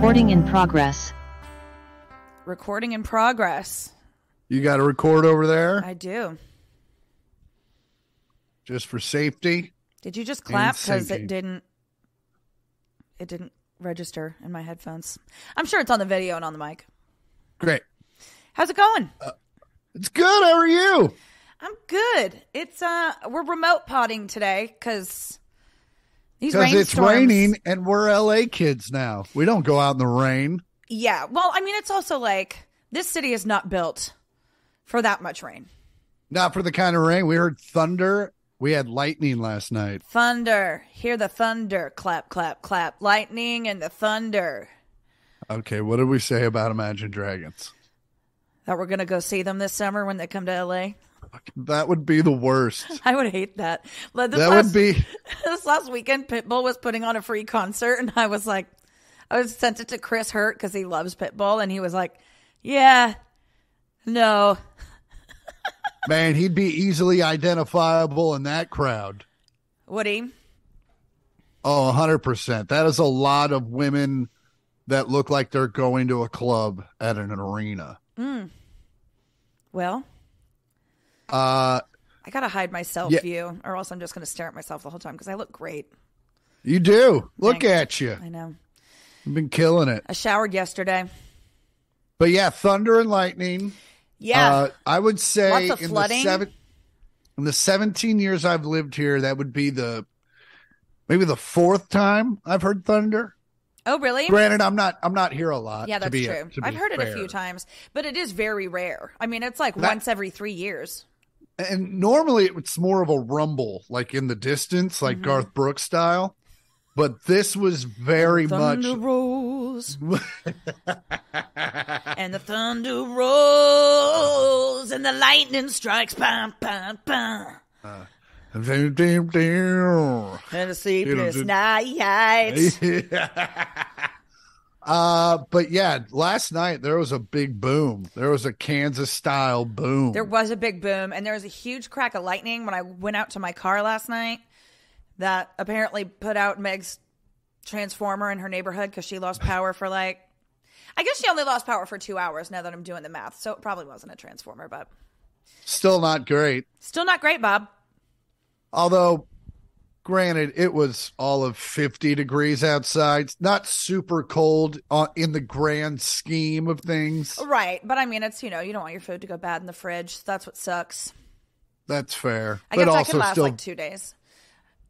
Recording in progress. Recording in progress. You got to record over there? I do. Just for safety? Did you just clap? Because it didn't register in my headphones. I'm sure it's on the video and on the mic. Great. How's it going? It's good. How are you? I'm good. It's we're remote potting today because it's raining and we're LA kids now. We don't go out in the rain. Yeah. Well, I mean, it's also like this city is not built for that much rain. Not for the kind of rain. We heard thunder. We had lightning last night. Thunder. Hear the thunder. Clap, clap, clap. Lightning and the thunder. Okay, what did we say about Imagine Dragons? That we're going to go see them this summer when they come to LA? That would be the worst. I would hate that. This last weekend, Pitbull was putting on a free concert, and I sent it to Chris Hurt because he loves Pitbull, and he was like, yeah, no. Man, he'd be easily identifiable in that crowd. Would he? Oh, 100%. That is a lot of women that look like they're going to a club at an arena. Well, I got to hide my self view, or else I'm just going to stare at myself the whole time because I look great. You do. Look at you. I know. You've been killing it. I showered yesterday. But yeah, thunder and lightning. Yeah. I would say lots of flooding. In the 17 years I've lived here, that would be maybe the fourth time I've heard thunder. Oh, really? Granted, I'm not here a lot. Yeah, that's true. I've heard it a few times, but it is very rare. I mean, it's like once every 3 years. And normally it's more of a rumble, like in the distance, like Garth Brooks style. But this was very much. Thunder rolls. And the thunder rolls, and the lightning strikes. Bam, bam, bam. And a sleepless night. But yeah, last night there was a big boom. There was a Kansas style boom. There was a big boom, and there was a huge crack of lightning when I went out to my car last night that apparently put out Meg's transformer in her neighborhood because she lost power for I guess she only lost power for 2 hours now that I'm doing the math. So it probably wasn't a transformer, but still not great. Still not great, Bob. Although, granted, it was all of 50 degrees outside. Not super cold in the grand scheme of things. Right. But I mean, it's, you don't want your food to go bad in the fridge. That's what sucks. That's fair. I guess that could last like 2 days.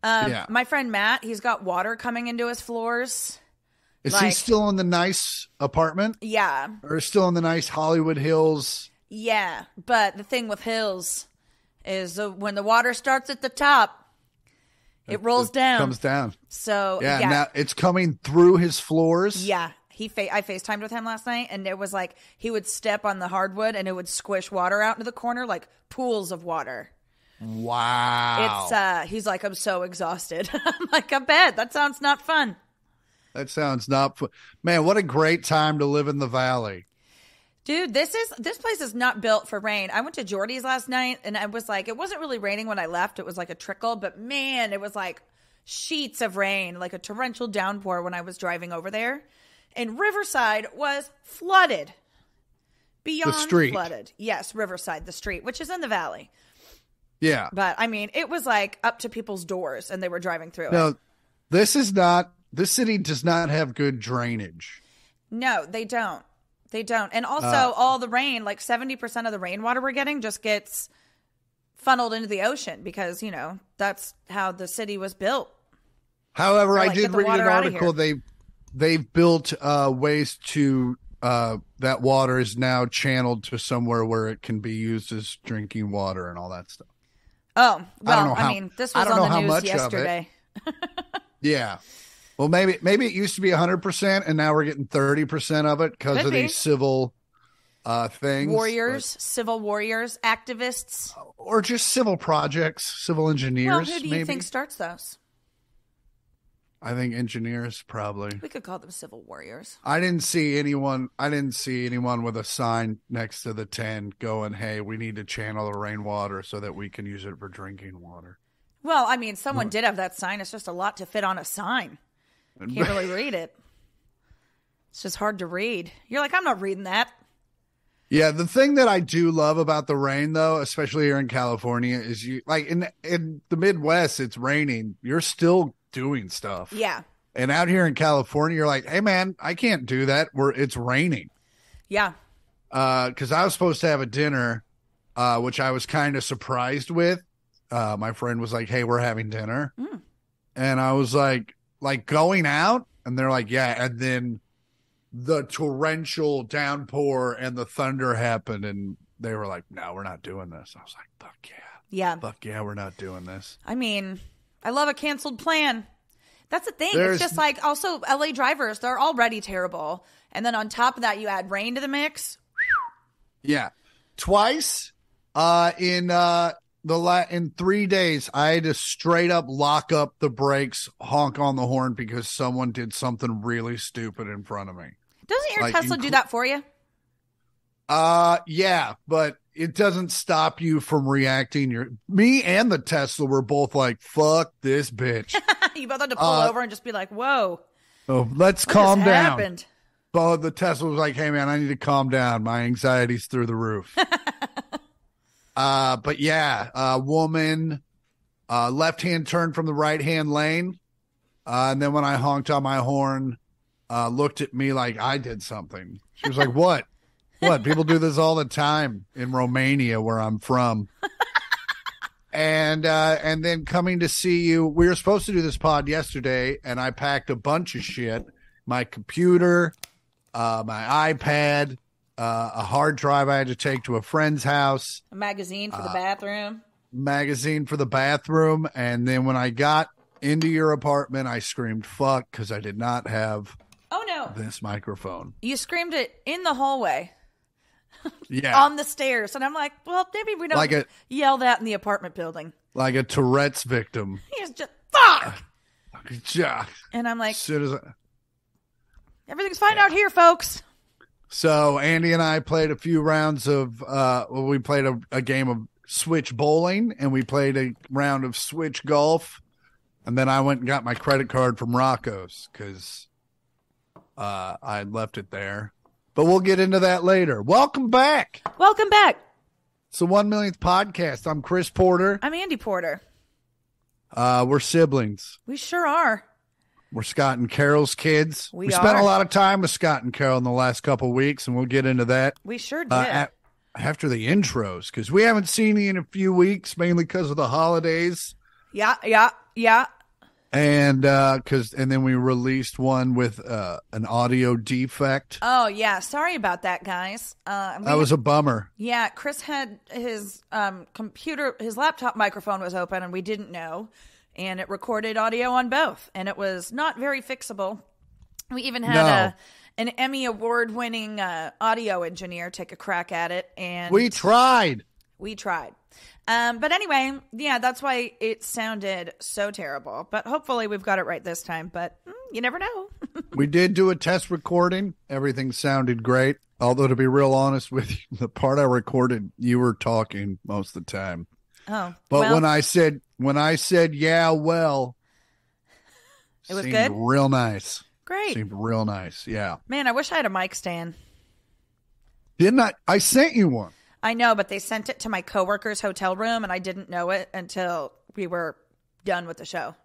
My friend Matt, he's got water coming into his floors. Is he still in the nice apartment? Yeah. Or still in the nice Hollywood Hills? Yeah. But the thing with hills is when the water starts at the top, it rolls down. Comes down. So, yeah. Now it's coming through his floors. Yeah. I FaceTimed with him last night, and it was like he would step on the hardwood, and it would squish water out into the corner, like pools of water. Wow. It's he's like, I'm so exhausted. I'm like, I bet. That sounds not fun. That sounds not fun. Man, what a great time to live in the valley. Dude, this place is not built for rain. I went to Jordy's last night, and I was like, it wasn't really raining when I left. It was like a trickle, but man, it was like sheets of rain, like a torrential downpour when I was driving over there. And Riverside was flooded. Beyond the street. Flooded. Yes, Riverside, the street, which is in the valley. Yeah. But I mean, it was like up to people's doors and they were driving through it. No, this city does not have good drainage. No, they don't. They don't. And also all the rain, like 70% of the rainwater we're getting just gets funneled into the ocean because, that's how the city was built. However, I did read an article. They've built ways to that water is now channeled to somewhere where it can be used as drinking water and all that stuff. Oh, well, this was on the news yesterday. Yeah. Well, maybe it used to be 100% and now we're getting 30% of it because of these civil things. Civil warriors, activists. Or just civil projects, civil engineers. Well, who do you think starts those? I think engineers probably. We could call them civil warriors. I didn't see anyone with a sign next to the 10 going, "Hey, we need to channel the rainwater so that we can use it for drinking water." Well, I mean, someone did have that sign. It's just a lot to fit on a sign. Can't really read it. It's just hard to read. You're like, I'm not reading that. Yeah, the thing that I do love about the rain, though, especially here in California, is you like in the Midwest, it's raining. You're still doing stuff. Yeah. And out here in California, you're like, hey, man, I can't do that. It's raining. Yeah. Because I was supposed to have a dinner, which I was kind of surprised with. My friend was like, hey, we're having dinner. And I was like going out. And they're like, yeah. And then the torrential downpour and the thunder happened, and they were like, no, we're not doing this. I was like, fuck yeah. Yeah. Fuck yeah, we're not doing this. I mean, I love a canceled plan. That's the thing. It's just like also LA drivers, they're already terrible. And then on top of that, you add rain to the mix. Yeah. Twice in 3 days, I had to straight up lock up the brakes, honk on the horn because someone did something really stupid in front of me. Doesn't your Tesla do that for you? Yeah, but it doesn't stop you from reacting. Me and the Tesla were both like, fuck this bitch. You both had to pull over and just be like, whoa. Oh, let's calm down. Happened? But the Tesla was like, hey, man, I need to calm down. My anxiety's through the roof. But yeah, a woman, left-hand turn from the right-hand lane. And then when I honked on my horn, looked at me like I did something. She was like, what? What? People do this all the time in Romania, where I'm from. And then coming to see you, we were supposed to do this pod yesterday, and I packed a bunch of shit. My computer, my iPad, a hard drive I had to take to a friend's house. A magazine for the bathroom. Magazine for the bathroom. And then when I got into your apartment, I screamed, fuck, because I did not have this microphone. You screamed it in the hallway. Yeah. On the stairs. And I'm like, well, maybe we don't yell that in the apartment building. Like a Tourette's victim. He's just, fuck! Yeah. And I'm like, As everything's fine out here, folks. So Andy and I played a few rounds of, we played a game of switch bowling, and we played a round of switch golf. And then I went and got my credit card from Rocco's because I had left it there. But we'll get into that later. Welcome back. Welcome back. It's the 1 millionth podcast. I'm Chris Porter. I'm Andi Porter. We're siblings. We sure are. We're Scott and Carol's kids. We spent a lot of time with Scott and Carol in the last couple of weeks, and we'll get into that. We sure did. After the intros, because we haven't seen you in a few weeks, mainly because of the holidays. Yeah. And then we released one with an audio defect. Oh yeah, sorry about that, guys. That was a bummer. Yeah, Chris had his his laptop microphone was open, and we didn't know, and it recorded audio on both, and it was not very fixable. We even had an Emmy award-winning audio engineer take a crack at it, and we tried. But anyway, yeah, that's why it sounded so terrible. But hopefully we've got it right this time. But you never know. We did do a test recording. Everything sounded great. Although, to be real honest with you, the part I recorded, you were talking most of the time. Oh, but when I said, yeah, well, it was good. Real nice. Great. Seemed real nice. Yeah. Man, I wish I had a mic stand. Didn't I? I sent you one. I know, but they sent it to my coworker's hotel room, and I didn't know it until we were done with the show.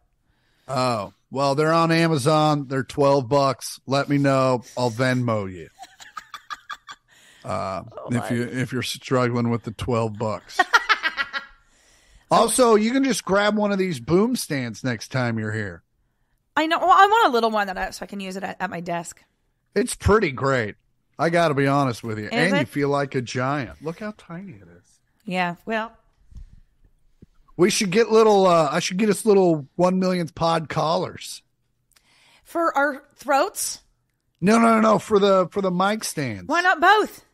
Oh, well, they're on Amazon. They're $12. Let me know. I'll Venmo you. If you're struggling with the $12. Also, you can just grab one of these boom stands next time you're here. I know. Well, I want a little one so I can use it at my desk. It's pretty great. I got to be honest with you. And you feel like a giant. Look how tiny it is. Yeah, well. We should get I should get us little 1 millionth pod collars. For our throats? No. For the mic stands. Why not both?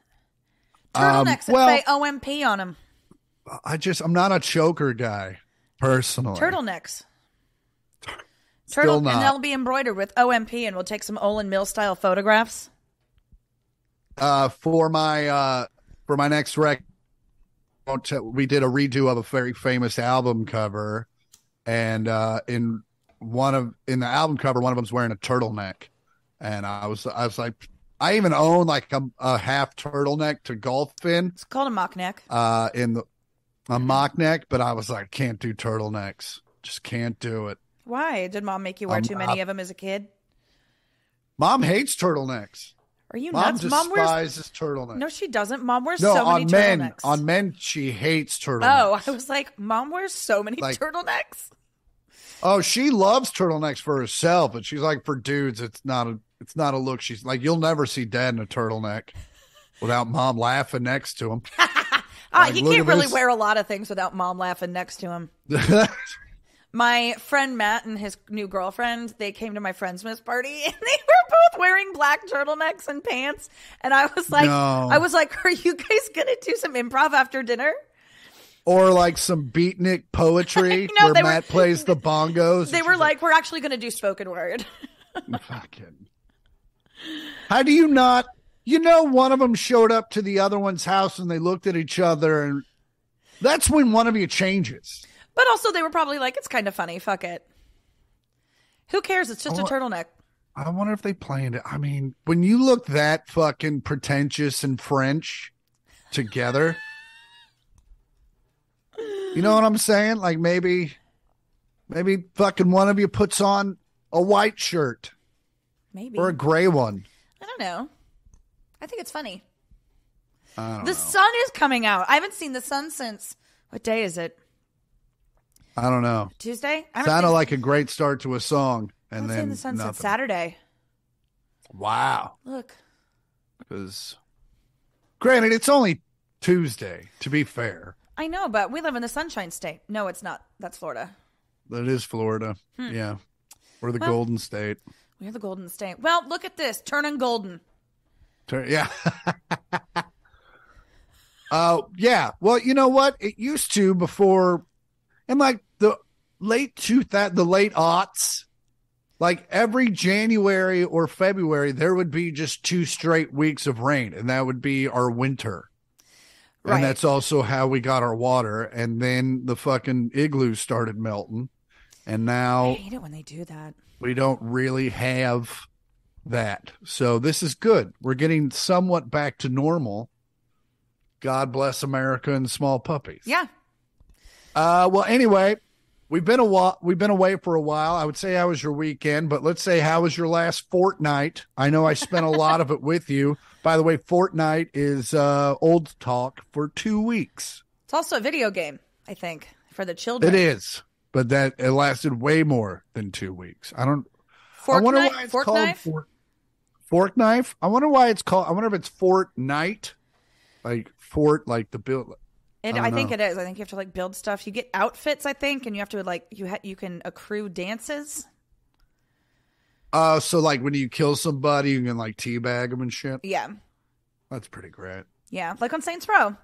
Turtlenecks that say OMP on them. I'm not a choker guy, personally. Turtlenecks. Still not. And they'll be embroidered with OMP, and we'll take some Olin Mill style photographs. For my next rec, we did a redo of a very famous album cover, and in the album cover, one of them's wearing a turtleneck, And I was like, I even own like a half turtleneck to golf in. It's called a mock neck. A mock neck, but I was like, can't do turtlenecks. Just can't do it. Why? Did mom make you wear too many of them as a kid? Mom hates turtlenecks. Are you Mom nuts? despises turtlenecks. No, she doesn't. Mom wears so many turtlenecks. On men, she hates turtlenecks. Oh, I was like, Mom wears so many turtlenecks. Oh, she loves turtlenecks for herself, but she's like, for dudes, it's not a look. She's like, you'll never see Dad in a turtleneck without Mom laughing next to him. He can't really wear a lot of things without Mom laughing next to him. My friend Matt and his new girlfriend, they came to my Friendsmas party and they were both wearing black turtlenecks and pants. And I was like, are you guys going to do some improv after dinner? Or like some beatnik poetry where Matt plays the bongos. They were like, we're actually going to do spoken word. Fucking. How do you not? One of them showed up to the other one's house and they looked at each other, and that's when one of you changes. But also they were probably like, it's kind of funny. Fuck it. Who cares? It's just a turtleneck. I wonder if they planned it. I mean, when you look that fucking pretentious and French together, you know what I'm saying? Like maybe fucking one of you puts on a white shirt. Maybe. Or a gray one. I don't know. I think it's funny. The sun is coming out. I haven't seen the sun since. What day is it? I don't know. Tuesday? Sounded like a great start to a song. And then the sun since Saturday. Wow. Look. Because, granted, it's only Tuesday, to be fair. I know, but we live in the Sunshine State. No, it's not. That's Florida. That is Florida. Yeah. We're the Golden State. We're the Golden State. Well, look at this. Turning golden. Yeah. Yeah. Well, you know what? It used to before, in like the late aughts, like every January or February, there would be just 2 straight weeks of rain, and that would be our winter. Right. And that's also how we got our water. And then the fucking igloos started melting. And now I hate it when they do that. We don't really have that. So this is good. We're getting somewhat back to normal. God bless America and small puppies. Yeah. Well, anyway, we've been away for a while. I would say how was your weekend, but let's say how was your last fortnight? I know I spent a lot of it with you. By the way, fortnight is old talk for 2 weeks. It's also a video game, I think, for the children. It is, but it lasted way more than 2 weeks. I wonder why it's called Fork Knife. I wonder why it's called. I wonder if it's Fortnite, like fort, like the build. I think it is. I think you have to like build stuff. You get outfits, I think, and you have to like you can accrue dances. So like when you kill somebody, you can like teabag them and shit. Yeah, that's pretty great. Yeah, like on Saints Row.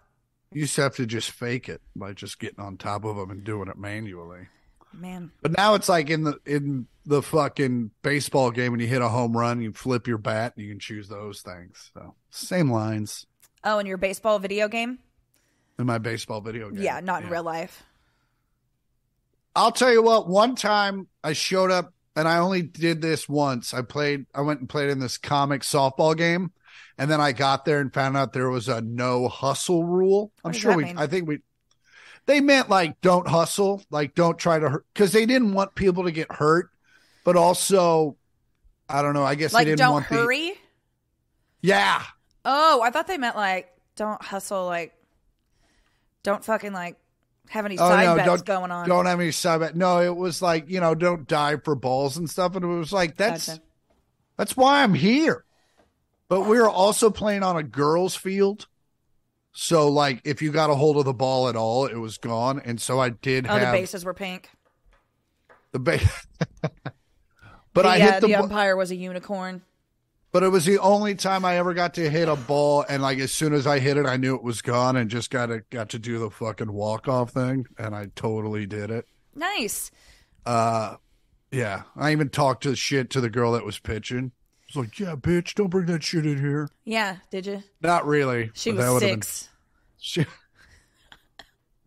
You just have to just fake it by just getting on top of them and doing it manually. Man, but now it's like in the fucking baseball game when you hit a home run, you flip your bat, and you can choose those things. So same lines. Oh, in your baseball video game. In my baseball video game. Yeah, not in real life. I'll tell you what, one time I showed up, and I only did this once. I went and played in this comic softball game, and then I got there and found out there was a no hustle rule. They meant like don't hustle, like don't try to hurt, because they didn't want people to get hurt, but also, I don't know, I guess like they didn't don't want hurry? Yeah. Oh, I thought they meant like don't hustle, like don't fucking like have any side bets going on. Don't have any side bets. No, it was like, don't dive for balls and stuff. And it was like, that's why I'm here. But we were also playing on a girls' field. So like if you got a hold of the ball at all, it was gone. And so I did have. Oh, the bases were pink. But I hit the umpire was a unicorn. But it was the only time I ever got to hit a ball, and like as soon as I hit it, I knew it was gone, and just got to do the fucking walk-off thing, and I totally did it. Nice. Yeah. I even talked to the girl that was pitching. I was like, yeah, bitch, don't bring that shit in here. Yeah, did you? Not really. She was 6.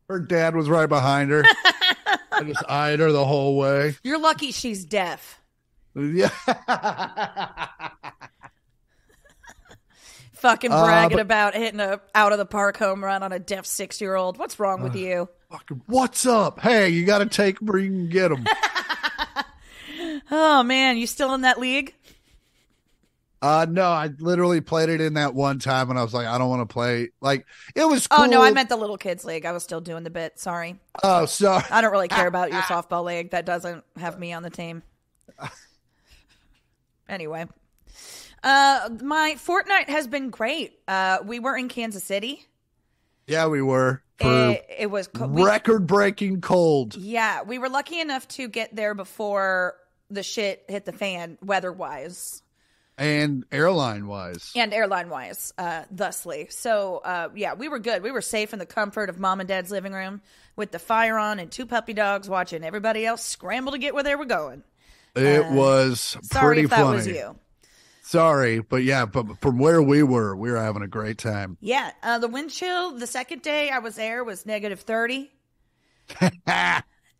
Her dad was right behind her. I just eyed her the whole way. You're lucky she's deaf. Yeah. Fucking bragging about hitting a out of the park home run on a deaf 6-year-old. What's wrong with you? Fucking, what's up? Hey, you got to take them where you can get them. Oh man, you still in that league? No, I literally played it in that one time, and I was like, I don't want to play. Like, it was cool. Oh no, I meant the little kids league. I was still doing the bit. Sorry. Oh, sorry. I don't really care about your softball league. That doesn't have me on the team. Anyway. My fortnight has been great. We were in Kansas City. Yeah, we were. It was record-breaking cold. Yeah, we were lucky enough to get there before the shit hit the fan, weather-wise. And airline-wise. Thusly. So, yeah, we were good. We were safe in the comfort of Mom and Dad's living room with the fire on and 2 puppy dogs watching everybody else scramble to get where they were going. It was sorry pretty if that funny. Was you. Sorry, but yeah, but from where we were having a great time. Yeah, the wind chill the second day I was there was -30.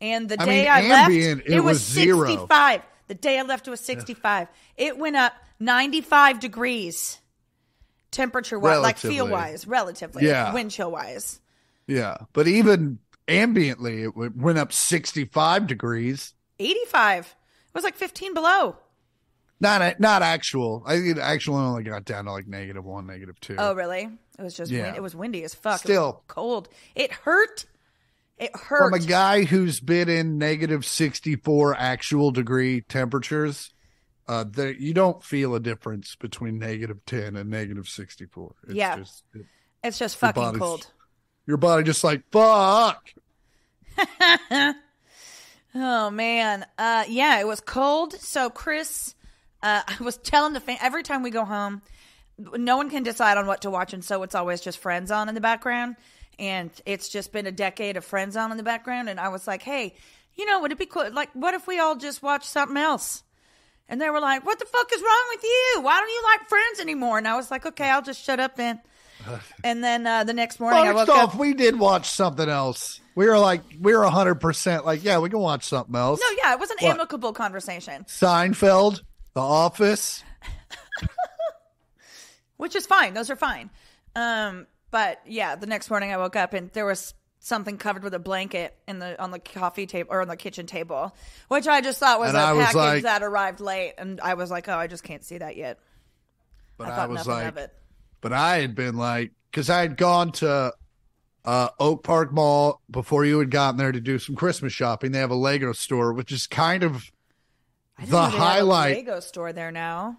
And the day I left, it was 65. The day I left, it was 65. It went up 95 degrees temperature-wise, like feel-wise, relatively, wind chill-wise. Yeah, but even ambiently, it went up 65 degrees. 85. It was like 15 below. Not actual. I think actual only got down to like -1, -2. Oh, really? It was just it was windy as fuck. Still it was cold. It hurt. It hurt. From a guy who's been in -64 actual degree temperatures, you don't feel a difference between -10 and -64. It's just fucking cold. Your body just like, fuck. Oh, man. Yeah, it was cold. So Chris... I was telling the every time we go home, no one can decide on what to watch, and so it's always just Friends on in the background, and it's just been a decade of Friends on in the background, and I was like, hey, would it be cool? Like, what if we all just watch something else? And they were like, what the fuck is wrong with you? Why don't you like Friends anymore? And I was like, okay, I'll just shut up then. And then the next morning I woke up. We did watch something else. We were 100% like, yeah, we can watch something else. No, yeah, it was an amicable conversation. Seinfeld. The Office, which is fine. Those are fine. But yeah, the next morning I woke up and there was something covered with a blanket on the coffee table or on the kitchen table, which I just thought was a package that arrived late, and I was like, oh, I just can't see that yet. But I thought nothing of it. But I had been like, because I had gone to Oak Park Mall before you had gotten there to do some Christmas shopping. They have a Lego store, which is kind of the highlight. Lego store there now.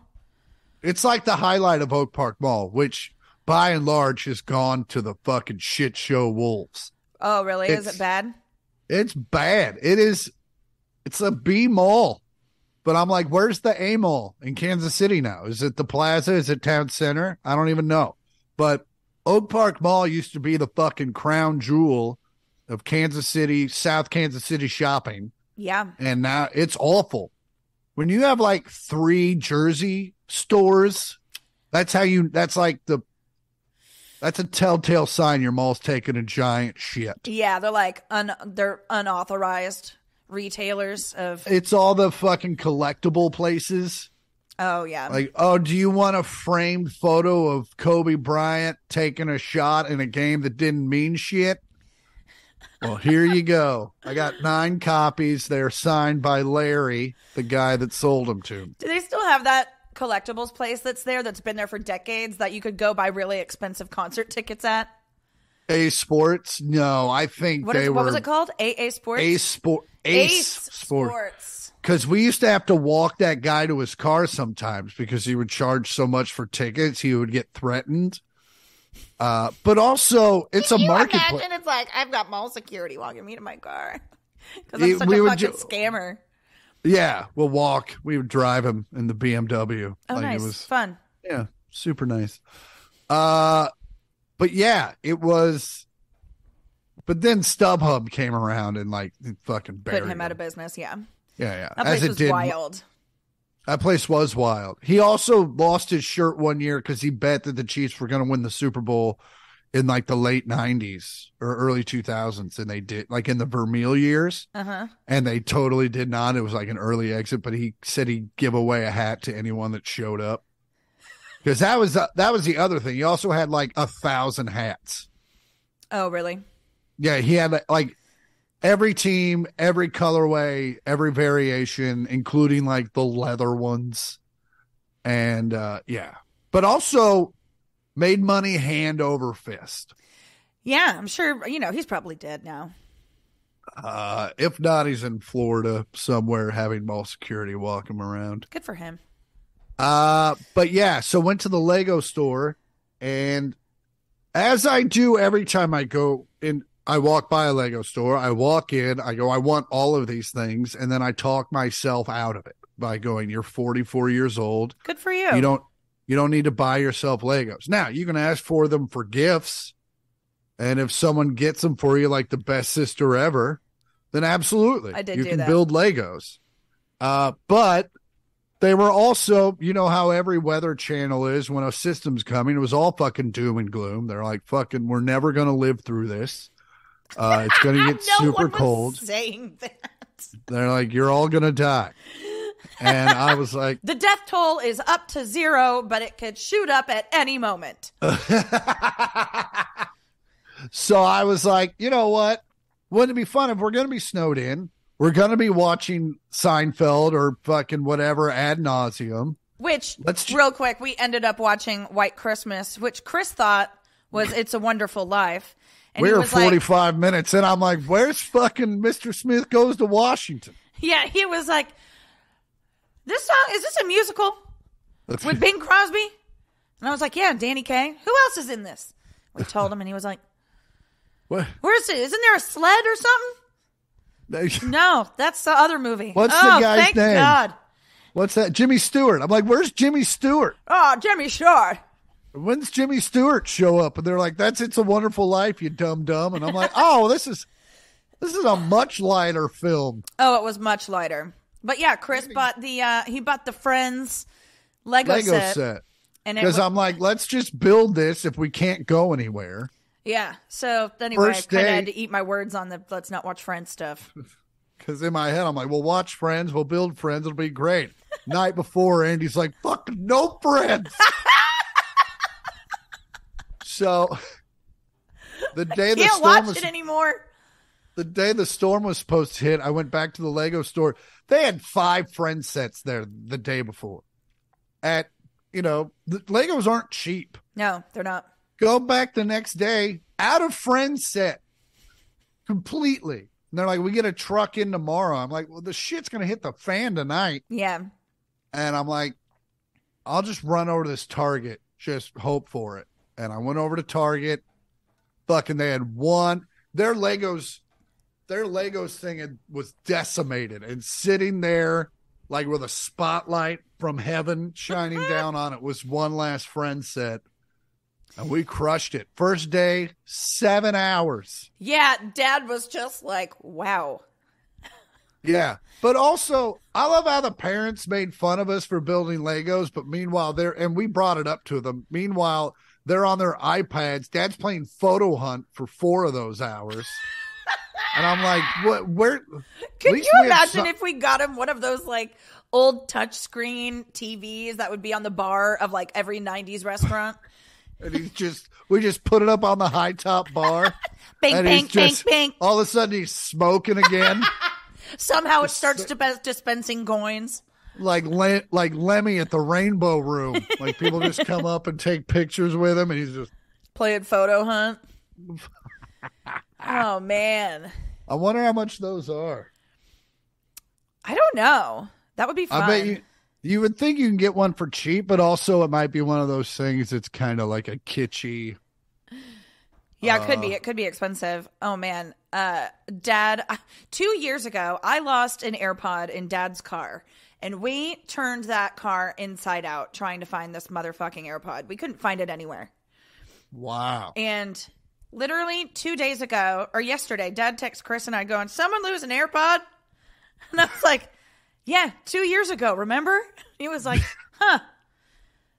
It's like the highlight of Oak Park Mall, which by and large has gone to the fucking shit show wolves. Oh, really? Is it bad? It's bad. It's a B mall. But I'm like, where's the A mall in Kansas City now? Is it the Plaza? Is it Town Center? I don't even know. But Oak Park Mall used to be the fucking crown jewel of Kansas City, South Kansas City shopping. Yeah. And now it's awful. When you have like 3 Jersey stores, that's a telltale sign your mall's taking a giant shit. Yeah, they're like they're unauthorized retailers of. It's all the fucking collectible places. Oh yeah. Like, oh, do you want a framed photo of Kobe Bryant taking a shot in a game that didn't mean shit? Well, here you go. I got 9 copies. They're signed by Larry, the guy that sold them to me. Do they still have that collectibles place that's been there for decades that you could go buy really expensive concert tickets at? A Sports? No, I think what was it called? AA Sports? Ace Sports. Because we used to have to walk that guy to his car sometimes because he would charge so much for tickets. He would get threatened. But also, it's a marketplace. It's like, I've got mall security walking me to my car. Because I'm such a fucking scammer. Yeah, we'll walk. We would drive him in the BMW. Oh, nice. It was fun. Yeah, super nice. But yeah, it was. But then StubHub came around and like fucking buried put him out of business. Yeah. Yeah. That place was wild. That place was wild. He also lost his shirt one year because he bet that the Chiefs were going to win the Super Bowl, in like the late 90s or early 2000s, and they did like in the Vermeil years, and they totally did not. It was like an early exit, but he said he'd give away a hat to anyone that showed up, because that was the other thing. He also had like 1,000 hats. Oh, really? Yeah, he had like every team, every colorway, every variation, including like the leather ones, and yeah, but also made money hand over fist. Yeah, I'm sure, he's probably dead now. If not, he's in Florida somewhere having mall security walk him around. Good for him. But yeah, so went to the Lego store, and as I do every time I go in, I walk by a Lego store, I walk in, I go, I want all of these things, and then I talk myself out of it by going, you're 44 years old. Good for you. You don't need to buy yourself Legos. Now, you can ask for them for gifts. And if someone gets them for you, like the best sister ever, then absolutely. You can build Legos. But they were also, you know how every weather channel is when a system's coming. It was all fucking doom and gloom. They're like, fucking, we're never going to live through this. It's going to get super cold. Saying that. They're like, you're all going to die. And I was like, the death toll is up to 0, but it could shoot up at any moment. So I was like, you know what? Wouldn't it be fun if we're going to be snowed in? We're going to be watching Seinfeld or fucking whatever ad nauseum. Which, real quick, we ended up watching White Christmas, which Chris thought was It's a Wonderful Life. And we were 45 minutes, and I'm like, where's fucking Mr. Smith Goes to Washington? Yeah, he was like, this song, is this a musical with Bing Crosby? And I was like, yeah, Danny Kaye. Who else is in this? We told him, and he was like, what? Where is it? Isn't there a sled or something? No, that's the other movie. What's the guy's thank name? God. What's that? Jimmy Stewart. I'm like, where's Jimmy Stewart? Oh, Jimmy Stewart. When's Jimmy Stewart show up? And they're like, that's It's a Wonderful Life, you dumb. And I'm like, oh, this is a much lighter film. Oh, it was much lighter. But yeah, Chris bought the Friends Lego set. Because I'm like, let's just build this if we can't go anywhere. Yeah. So anyway, I kind of had to eat my words on the let's not watch Friends stuff. Because in my head, I'm like, we'll watch Friends. We'll build Friends. It'll be great. Night before, Andy's like, fuck, no Friends. So the day the storm was anymore. The day the storm was supposed to hit, I went back to the Lego store. They had 5 Friends sets there the day before. The Legos aren't cheap. No, they're not. Go back the next day, out of Friends set. Completely. And they're like, we get a truck in tomorrow. I'm like, well, the shit's going to hit the fan tonight. Yeah. And I'm like, I'll just run over to this Target. Just hope for it. And I went over to Target. Fucking, they had their Legos thing was decimated and sitting there like with a spotlight from heaven shining down on it was one last Friend set. And we crushed it. First day, 7 hours. Yeah, Dad was just like, wow. Yeah. But also, I love how the parents made fun of us for building Legos, but meanwhile, and we brought it up to them. Meanwhile, they're on their iPads. Dad's playing Photo Hunt for 4 of those hours. And I'm like, what? Where? Could you imagine if we got him one of those like old touchscreen TVs that would be on the bar of like every 90s restaurant? And we just put it up on the high top bar. Bang, bang, bang, bang. All of a sudden he's smoking again. Somehow it starts dispensing coins. Like Lemmy at the Rainbow Room. Like people just come up and take pictures with him and he's just playing Photo Hunt. Oh, man. I wonder how much those are. I don't know. That would be fun. I bet you would think you can get one for cheap, but also it might be one of those things that's kind of like a kitschy. Yeah, it could be. It could be expensive. Oh, man. Dad, 2 years ago, I lost an AirPod in Dad's car. And we turned that car inside out trying to find this motherfucking AirPod. We couldn't find it anywhere. Wow. And literally 2 days ago, or yesterday, Dad texts Chris and I going, someone lose an AirPod? And I was like, yeah, 2 years ago, remember? He was like, huh.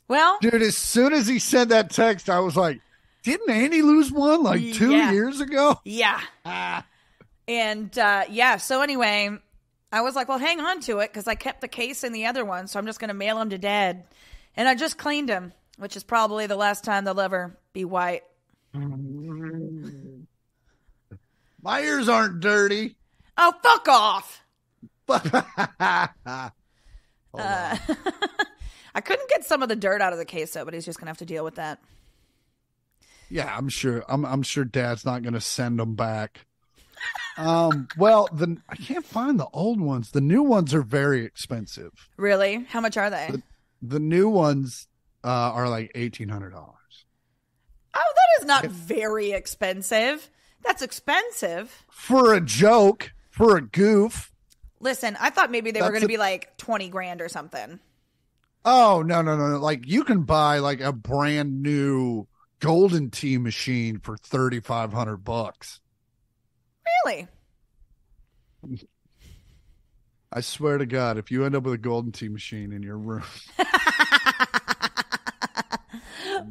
Well. Dude, as soon as he sent that text, I was like, Didn't Andi lose one like 2 years ago? Yeah. And so anyway, I was like, well, hang on to it because I kept the case in the other one, so I'm just going to mail them to Dad. And I just cleaned them, which is probably the last time they'll ever be white. My ears aren't dirty. Oh, fuck off. I couldn't get some of the dirt out of the queso, but he's just going to have to deal with that. Yeah, I'm sure. I'm sure Dad's not going to send them back. Well, I can't find the old ones. The new ones are very expensive. Really? How much are they? The new ones are like $1,800. Oh, that is not very expensive. That's expensive. For a joke, for a goof. Listen, I thought maybe they were going to be like 20 grand or something. Oh, no. Like you can buy like a brand new Golden Tee machine for $3,500. Really? I swear to God, if you end up with a Golden Tee machine in your room.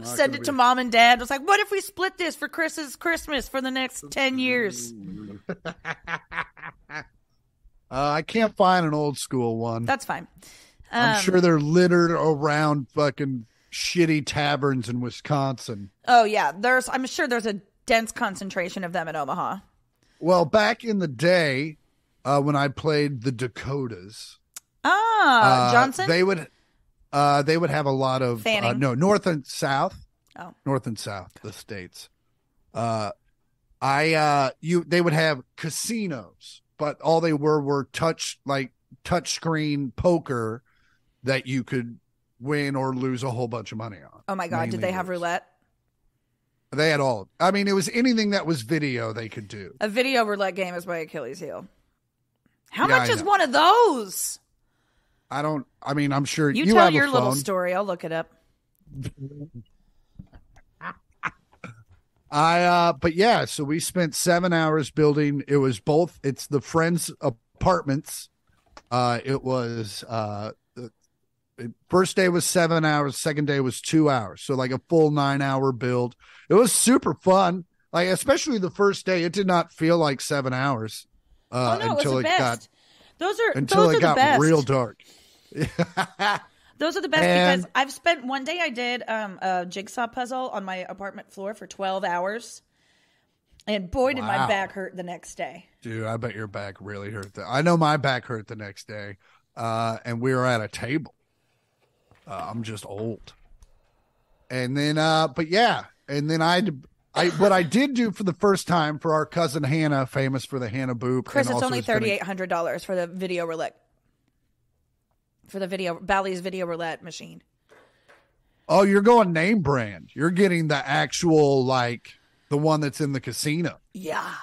Send it to Mom and Dad. It was like, what if we split this for Chris's Christmas for the next 10 years? I can't find an old school one. That's fine. I'm sure they're littered around fucking shitty taverns in Wisconsin. Oh, yeah. I'm sure there's a dense concentration of them in Omaha. Well, back in the day, when I played the Dakotas. Johnson? They would have a lot of North and South. Oh, North and South, the states. They would have casinos, but all they were touch screen poker that you could win or lose a whole bunch of money on. Oh my God! Did they have roulette? They had all. I mean, it was anything that was video they could do. A video roulette game is my Achilles heel. How much is one of those? I'm sure you tell have your little story. I'll look it up. But yeah, so we spent 7 hours building. It's the friends' apartments. It was, first day was 7 hours. Second day was 2 hours. So like a full 9 hour build. It was super fun. Like, especially the first day, it did not feel like 7 hours. Until it got real dark. Those are the best because I've spent one day I did a jigsaw puzzle on my apartment floor for 12 hours. And boy, did my back hurt the next day. Dude, I bet your back really hurt. I know my back hurt the next day. And we were at a table. I'm just old. And then, but yeah. And then what I did do for the first time for our cousin Hannah, famous for the Hannah Boop. Chris, it's only $3,800 for the video roulette. For the Bally's video roulette machine. Oh, you're going name brand. You're getting the actual, like, the one that's in the casino. Yeah.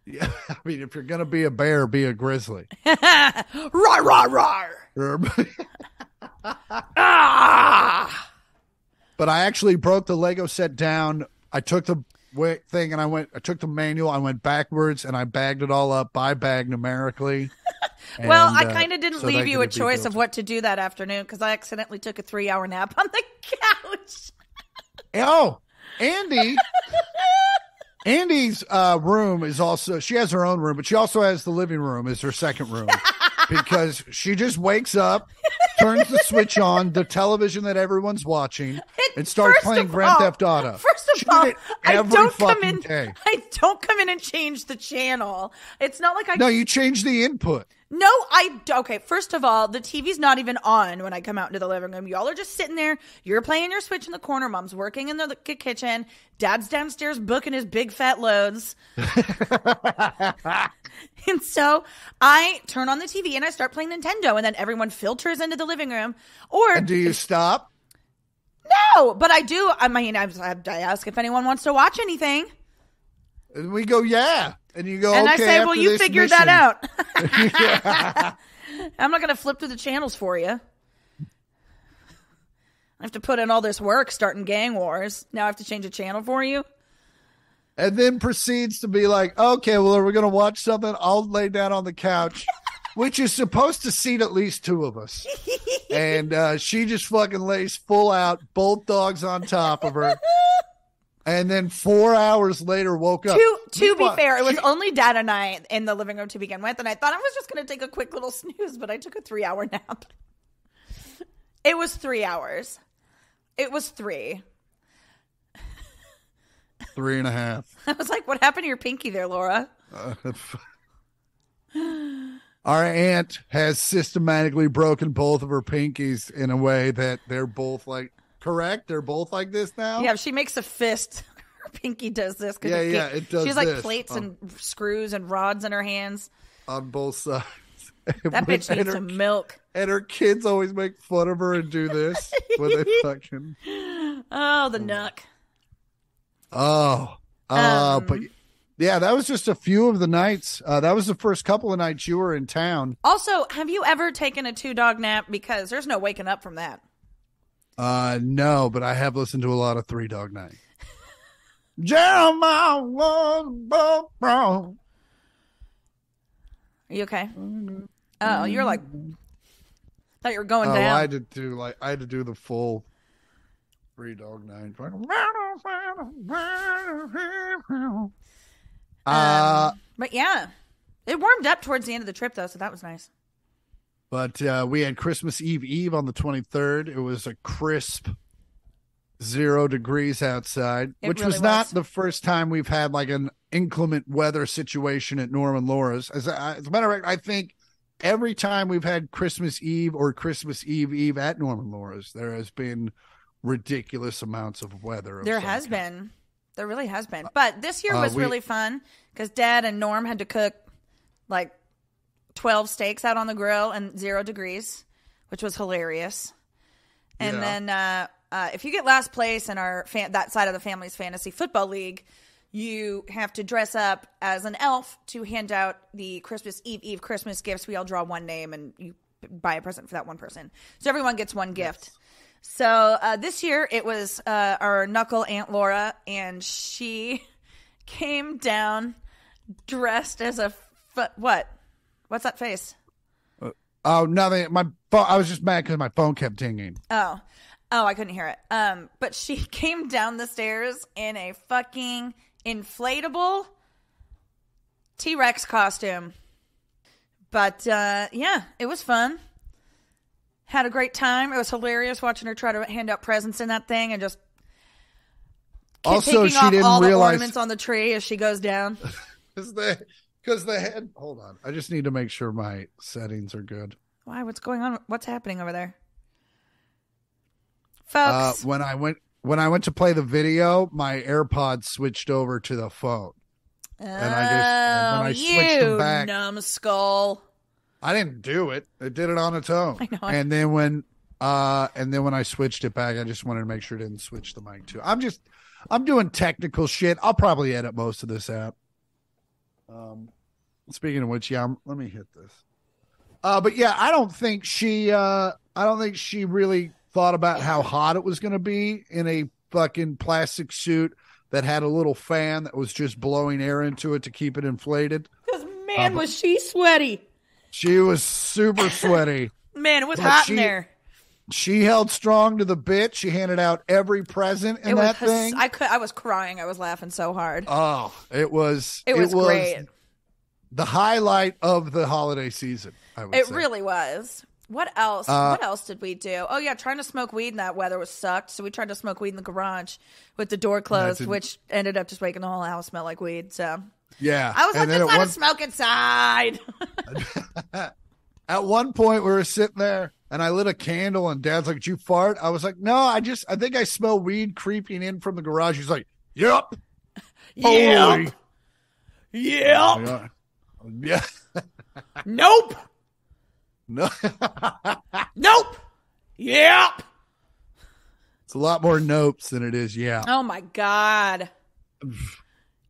Yeah. I mean, if you're going to be a bear, be a grizzly. Rawr, rawr, rawr. But I actually broke the Lego set down. I took the thing and I took the manual. I went backwards and I bagged it all up by bag numerically. Well, I kind of didn't leave you a choice of what to do that afternoon because I accidentally took a 3-hour nap on the couch. Oh, Andi's room is also, she has her own room, but she also has the living room as her second room because she just wakes up, turns the switch on, the television that everyone's watching, and starts playing Grand Theft Auto. First of all, I don't come in and change the channel. It's not like No, you change the input. No, okay, first of all, the TV's not even on when I come out into the living room. Y'all are just sitting there. You're playing your Switch in the corner. Mom's working in the kitchen. Dad's downstairs booking his big fat loads. And so I turn on the TV and I start playing Nintendo, and then everyone filters into the living room. And do you stop? No, but I do. I mean, I ask if anyone wants to watch anything. And we go, yeah. And you go, and okay, I say, well, you figured that out. Yeah. I'm not going to flip through the channels for you. I have to put in all this work starting Gang Wars. Now I have to change a channel for you. And then proceeds to be like, okay, well, are we going to watch something? I'll lay down on the couch, which is supposed to seat at least two of us. And she just fucking lays full out, both dogs on top of her. And then 4 hours later, woke up. To be fair, it was only Dad and I in the living room to begin with, and I thought I was just going to take a quick little snooze, but I took a 3-hour nap. It was 3 hours. It was 3. 3.5. I was like, what happened to your pinky there, Laura? Our aunt has systematically broken both of her pinkies in a way that they're both like, correct? They're both like this now? Yeah, if she makes a fist, her pinky does this. Yeah, it does. She has like plates and screws and rods in her hands. On both sides. That bitch needs some milk. And her kids always make fun of her and do this when they fucking. Oh, the nuck. But yeah, that was just a few of the nights. That was the first couple of nights you were in town. Also, have you ever taken a 2-dog nap? Because there's no waking up from that. No, but I have listened to a lot of 3-Dog Night. Jeremiah was wrong. Are you okay? Oh, you're like, thought you were going down. I had to do the full 3-Dog Night. But yeah, it warmed up towards the end of the trip though, so that was nice. But we had Christmas Eve on the 23rd. It was a crisp 0 degrees outside, which really was not the first time we've had like an inclement weather situation at Norm and Laura's. As a matter of fact, I think every time we've had Christmas Eve or Christmas Eve at Norm and Laura's, there has been ridiculous amounts of weather. There has been. There really has been. But this year was really fun because Dad and Norm had to cook like 12 steaks out on the grill and 0 degrees, which was hilarious. And then if you get last place in our that side of the family's fantasy football league, you have to dress up as an elf to hand out the Christmas Eve Christmas gifts. We all draw one name and you buy a present for that one person. So everyone gets one gift. So this year it was our knuckle Aunt Laura, and she came down dressed as a what? What's that face? Oh, nothing. My phone. I was just mad because my phone kept dinging. Oh, I couldn't hear it. But she came down the stairs in a fucking inflatable T-Rex costume. But yeah, it was fun. Had a great time. It was hilarious watching her try to hand out presents in that thing and just also taking she off didn't all realize the ornaments on the tree as she goes down. Because the head. Hold on, I just need to make sure my settings are good. Why? What's going on? What's happening over there, folks? When I went to play the video, my AirPods switched over to the phone, and when I switched them back, numbskull. I didn't do it. It did it on its own. I know. And then when I switched it back, I just wanted to make sure it didn't switch the mic too. I'm doing technical shit. I'll probably edit most of this out. Speaking of which, let me hit this. But yeah, I don't think she really thought about how hot it was going to be in a fucking plastic suit that had a little fan that was just blowing air into it to keep it inflated. Because man, was she sweaty. She was super sweaty. Man, it was hot in there. She held strong to the bit. She handed out every present in that thing. I was crying. I was laughing so hard. Oh, it was great. The highlight of the holiday season, I would say. It really was. What else? What else did we do? Oh, yeah, trying to smoke weed in that weather was sucked. So we tried to smoke weed in the garage with the door closed, which ended up just making the whole house smell like weed. So yeah. I was like, just let us smoke inside. At one point, we were sitting there, and I lit a candle, and Dad's like, "Did you fart?" I was like, "No, I think I smell weed creeping in from the garage." He's like, "Yep, yep, yep, yeah, nope, no, nope, yep." It's a lot more nopes than it is, yeah. Oh my god!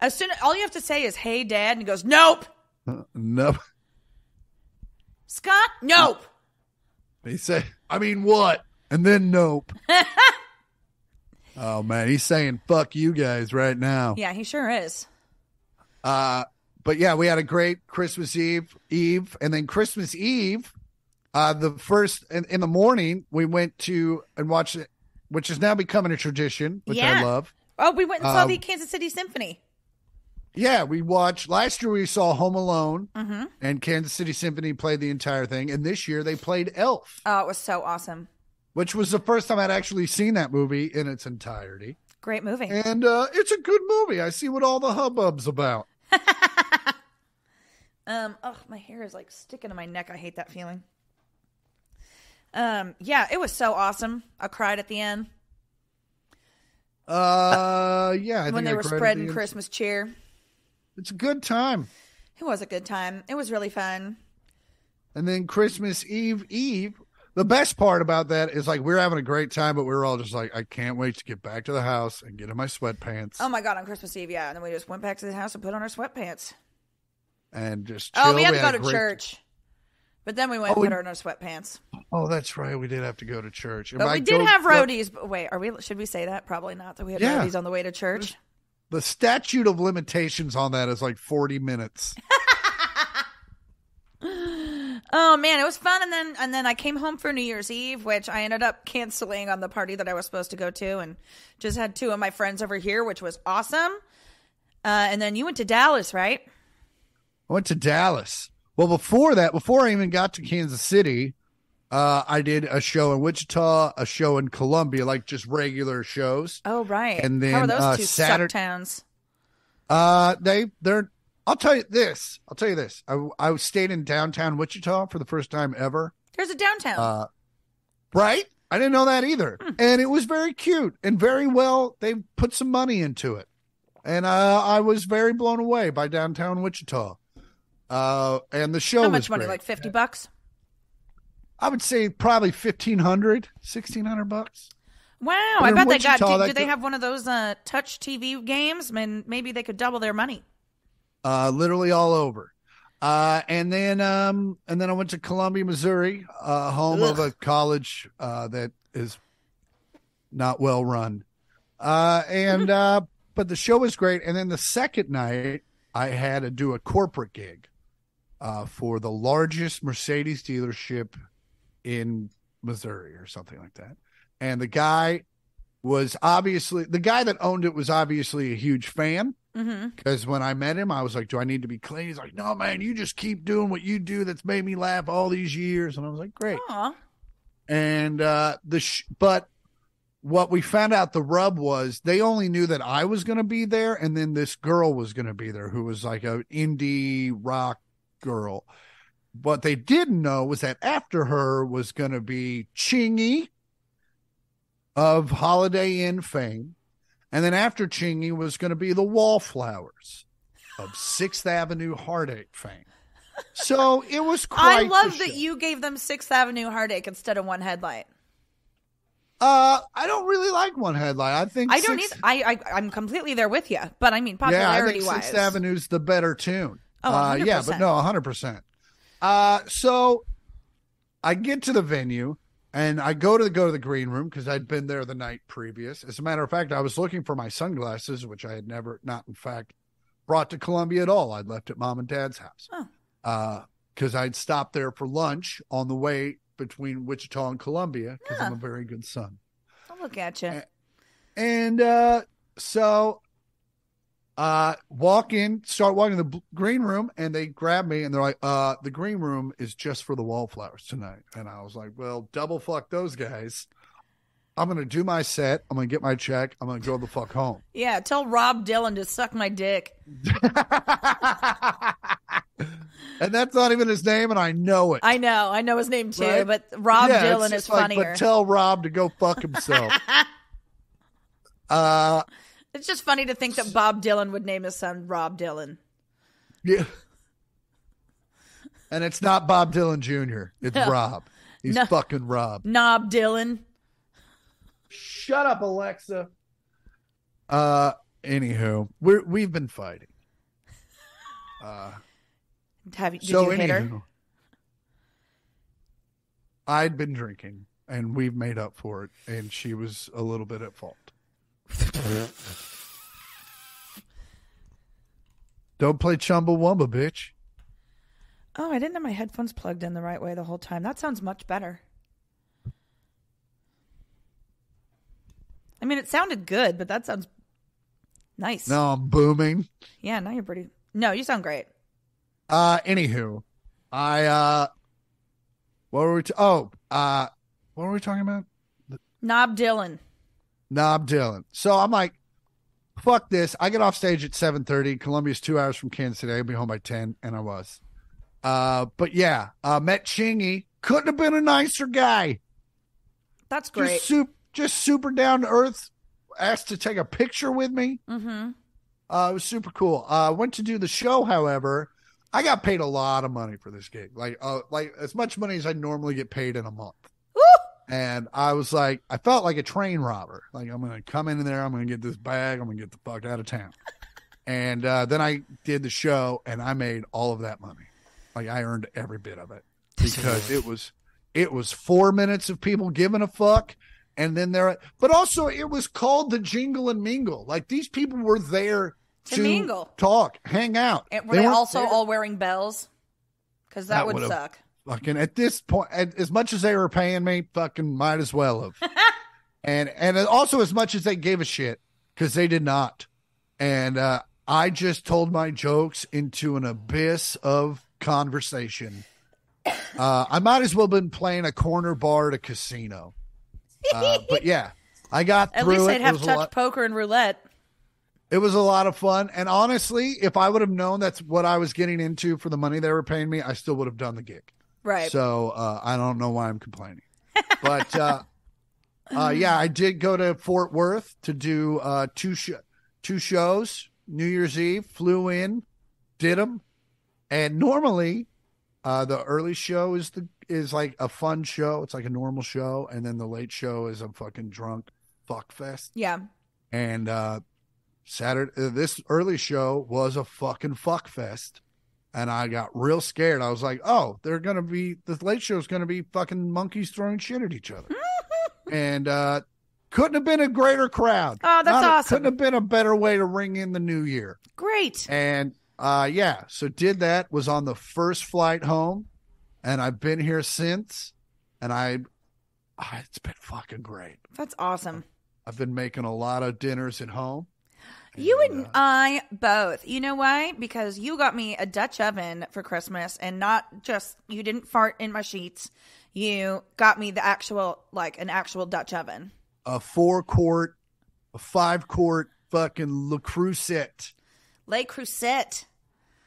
As soon as all you have to say is, "Hey, Dad," and he goes, "Nope, nope." Scott, nope. He said, "I mean, what?" And then nope. Oh man, he's saying "fuck you guys" right now. Yeah, he sure is. But yeah, we had a great Christmas Eve, and then Christmas Eve, the first in the morning, we went to and watched it, which is now becoming a tradition, which I love. Oh, we went and saw the Kansas City Symphony. Yeah, we watched. Last year we saw Home Alone, and Kansas City Symphony played the entire thing. And this year they played Elf. Oh, it was so awesome. Which was the first time I'd actually seen that movie in its entirety. Great movie. And it's a good movie. I see what all the hubbub's about. My hair is like sticking to my neck. I hate that feeling. Yeah, it was so awesome. I cried at the end. Yeah. When they were spreading Christmas cheer. It's a good time. It was a good time. It was really fun. And then Christmas Eve, the best part about that is like we're having a great time, but we were all just like, I can't wait to get back to the house and get in my sweatpants. Oh my God, on Christmas Eve, yeah. And then we just went back to the house and put on our sweatpants. And just chill. Oh, we had to go to church. But then we went and put on our sweatpants. Oh, that's right. We did have to go to church. But we did have roadies. But wait, should we say that? Probably not, that we had roadies on the way to church. The statute of limitations on that is like 40 minutes. Oh man, it was fun. And then I came home for New Year's Eve, which I ended up canceling on the party that I was supposed to go to, and just had 2 of my friends over here, which was awesome. And then you went to Dallas, right? I went to Dallas. Well, before I even got to Kansas City, I did a show in Wichita, a show in Columbia, like just regular shows. Oh, right. And then how are those 2 suck towns? They're. I'll tell you this. I stayed in downtown Wichita for the first time ever. There's a downtown. Right? I didn't know that either. And it was very cute and very well. They put some money into it. And I was very blown away by downtown Wichita. And the show was how much money? great. Like $50? I would say probably $1,500, $1,600. Wow. I bet Wichita, do they have one of those touch TV games? I mean, maybe they could double their money. Literally all over. And then I went to Columbia, Missouri, home of a college that is not well run. But the show was great. And then the second night, I had to do a corporate gig for the largest Mercedes dealership in Missouri or something like that. And the guy that owned it was obviously a huge fan. Because when I met him, I was like, do I need to be clean? He's like, no, man, you just keep doing what you do. That's made me laugh all these years. And I was like, great. Aww. And but what we found out the rub was they only knew that I was going to be there. And then this girl was going to be there who was like an indie rock girl. What they didn't know was that after her was going to be Chingy of Holiday Inn fame. And then after Chingy was going to be the Wallflowers of 6th Avenue Heartache fame. So it was quite. I love that you gave them 6th Avenue Heartache instead of One Headlight. I don't really like One Headlight. I think I don't either. I'm completely there with you, but I mean popularity wise, I think 6th Avenue's the better tune. Oh, 100%. Yeah, but no, 100%. So I get to the venue. And I go to the green room because I'd been there the night previous. As a matter of fact, I was looking for my sunglasses, which I had not in fact brought to Columbia at all. I'd left at Mom and Dad's house because I'd stopped there for lunch on the way between Wichita and Columbia because I'm a very good son. I'll look at you. And so start walking the green room, and they grab me and they're like, the green room is just for the Wallflowers tonight. And I was like, well, double fuck those guys. I'm going to do my set. I'm going to get my check. I'm going to go the fuck home. Yeah. Tell Rob Dylan to suck my dick. And that's not even his name. And I know it. I know his name too, right? But Rob Dylan is funnier. But tell Rob to go fuck himself. It's just funny to think that Bob Dylan would name his son Rob Dylan. Yeah. And it's not Bob Dylan Jr. It's Rob. He's fucking Rob. Knob Dylan. Shut up, Alexa. Anywho, we've been fighting. Did you hit her? I'd been drinking, and we've made up for it, and she was a little bit at fault. Don't play Chumbawamba, bitch. Oh, I didn't have my headphones plugged in the right way the whole time. That sounds much better. I mean, it sounded good, but that sounds Nice. No, I'm booming. Yeah, now you're pretty. No, you sound great. Anywho, what were we talking about? Knob Dylan. So I'm like, fuck this. I get off stage at 7:30. Columbia's 2 hours from Kansas City. I'll be home by 10, and I was. But yeah, met Chingy. Couldn't have been a nicer guy. That's great. Just super down to earth. Asked to take a picture with me. Mm-hmm. It was super cool. Went to do the show, however. I got paid a lot of money for this gig. Like as much money as I normally get paid in a month. Woo! And I was like, I felt like a train robber. Like, I'm going to come in there. I'm going to get this bag. I'm going to get the fuck out of town. And then I did the show, and I made all of that money. Like, I earned every bit of it because it was 4 minutes of people giving a fuck. And then but also it was called the Jingle and Mingle. Like, these people were there to mingle, talk, hang out. And were they also all wearing bells? Because that would suck. Fucking at this point, as much as they were paying me, fucking might as well have. and also as much as they gave a shit, because they did not. And I just told my jokes into an abyss of conversation. I might as well have been playing a corner bar at a casino. But yeah, I got through it. At least they'd have touch poker and roulette. It was a lot of fun. And honestly, if I would have known that's what I was getting into for the money they were paying me, I still would have done the gig. Right. So I don't know why I'm complaining. But yeah, I did go to Fort Worth to do two shows. New Year's Eve, flew in, did them. And normally the early show is like a fun show. It's like a normal show. And then the late show is a fucking drunk fuck fest. Yeah. And Saturday, this early show was a fucking fuck fest. And I got real scared. I was like, oh, the late show's going to be fucking monkeys throwing shit at each other. And couldn't have been a greater crowd. Oh, that's awesome. Couldn't have been a better way to ring in the new year. Great. And yeah, so did that, was on the first flight home. And I've been here since. And it's been fucking great. That's awesome. I've been making a lot of dinners at home. You and I both. You know why? Because you got me a Dutch oven for Christmas, and not just, you didn't fart in my sheets. You got me an actual Dutch oven. A 4-quart, a 5-quart fucking Le Creuset. Le Creuset.